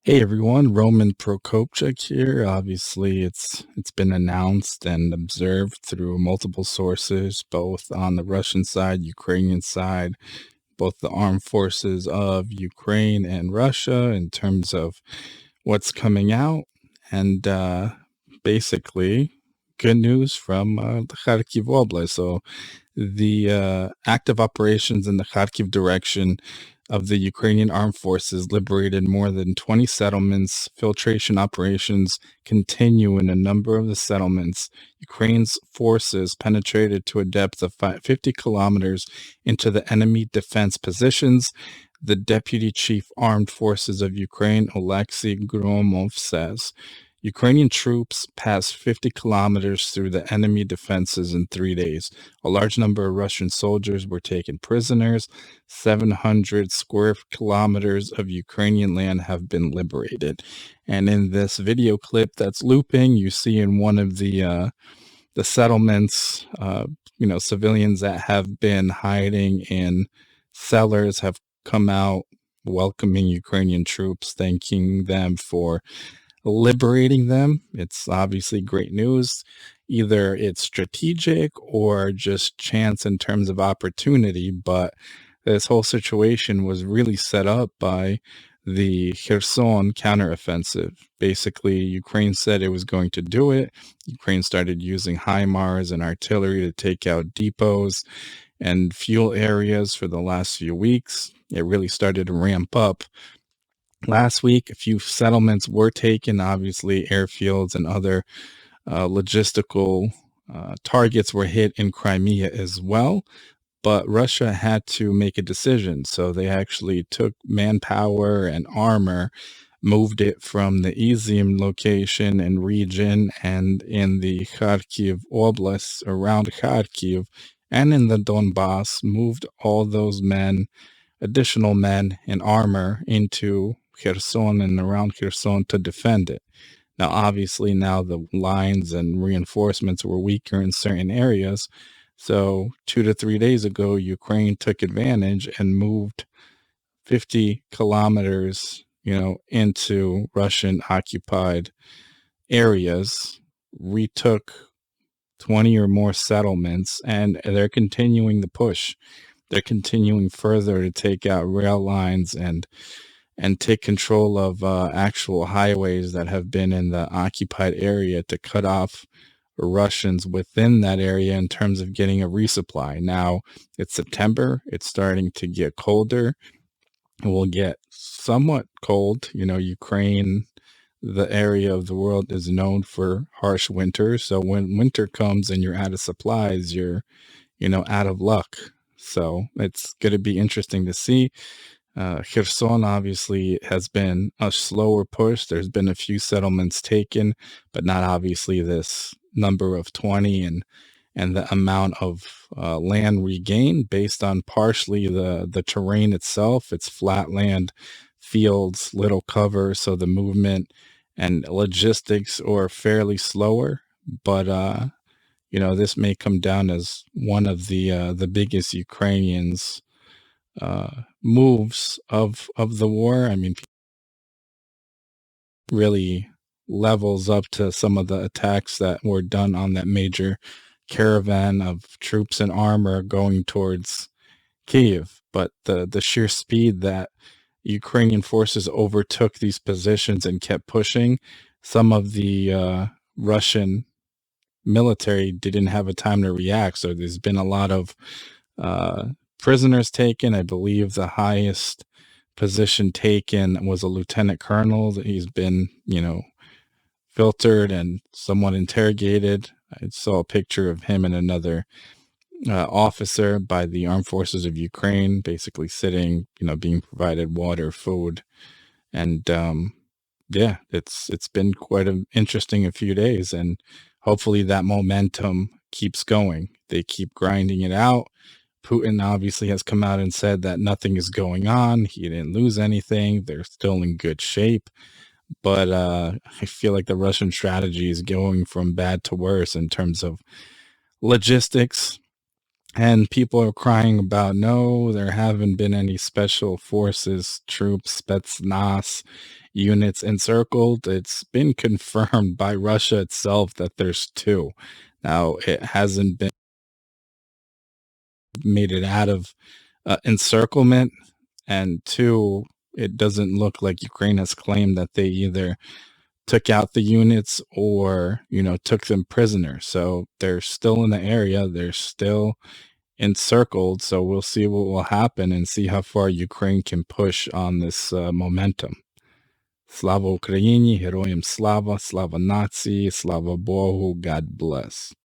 Hey everyone, Roman Prokopchuk here. Obviously, it's been announced and observed through multiple sources, both on the Russian side, Ukrainian side, both the armed forces of Ukraine and Russia in terms of what's coming out. And basically, good news from the Kharkiv Oblast. So the active operations in the Kharkiv direction of the Ukrainian Armed Forces liberated more than 20 settlements. Filtration operations continue in a number of the settlements. Ukraine's forces penetrated to a depth of 50 kilometers into the enemy defense positions. The Deputy Chief Armed Forces of Ukraine, Oleksiy Gromov, says Ukrainian troops passed 50 kilometers through the enemy defenses in 3 days. A large number of Russian soldiers were taken prisoners. 700 square kilometers of Ukrainian land have been liberated. And in this video clip that's looping, you see in one of the settlements, civilians that have been hiding in cellars have come out welcoming Ukrainian troops, thanking them for liberating them. It's obviously great news. Either it's strategic or just chance in terms of opportunity, but this whole situation was really set up by the Kherson counteroffensive. Basically, Ukraine said it was going to do it. Ukraine started using HIMARS and artillery to take out depots and fuel areas for the last few weeks. It really started to ramp up. Last week, a few settlements were taken. Obviously, airfields and other logistical targets were hit in Crimea as well. But Russia had to make a decision. So they actually took manpower and armor, moved it from the Izium location and region and in the Kharkiv Oblast around Kharkiv and in the Donbass, moved all those men, additional men and armor into Kherson and around Kherson to defend it. Now, obviously, now the lines and reinforcements were weaker in certain areas. So 2 to 3 days ago, Ukraine took advantage and moved 50 kilometers, into Russian occupied areas, retook 20 or more settlements, and they're continuing the push. They're continuing further to take out rail lines and take control of actual highways that have been in the occupied area to cut off Russians within that area in terms of getting a resupply. Now it's September, it's starting to get colder. It will get somewhat cold. Ukraine, the area of the world, is known for harsh winters. So when winter comes and you're out of supplies, you're, out of luck. So it's going to be interesting to see. Kherson obviously has been a slower push. There's been a few settlements taken, but not obviously this number of 20 and the amount of land regained based on partially the terrain itself. It's flat land, fields, little cover, so the movement and logistics are fairly slower. But this may come down as one of the biggest Ukrainians moves of the war. I mean, really levels up to some of the attacks that were done on that major caravan of troops and armor going towards Kiev. But the sheer speed that Ukrainian forces overtook these positions and kept pushing, some of the Russian military didn't have a time to react. So there's been a lot of prisoners taken. I believe the highest position taken was a lieutenant colonel. He's been, filtered and somewhat interrogated. I saw a picture of him and another officer by the Armed Forces of Ukraine, basically sitting, being provided water, food, and yeah, it's been quite an interesting a few days, and hopefully that momentum keeps going. They keep grinding it out. Putin obviously has come out and said that nothing is going on. He didn't lose anything. They're still in good shape. But I feel like the Russian strategy is going from bad to worse in terms of logistics. And people are crying about, no, there haven't been any special forces, troops, Spetsnaz, units encircled. It's been confirmed by Russia itself that there's two. Now, it hasn't been made it out of encirclement, and two, it doesn't look like Ukraine has claimed that they either took out the units or took them prisoner. So they're still in the area. They're still encircled. So we'll see what will happen and see how far Ukraine can push on this momentum. Slava Ukraini, Heroyam Slava, Slava Nazi, Slava Bohu, God bless.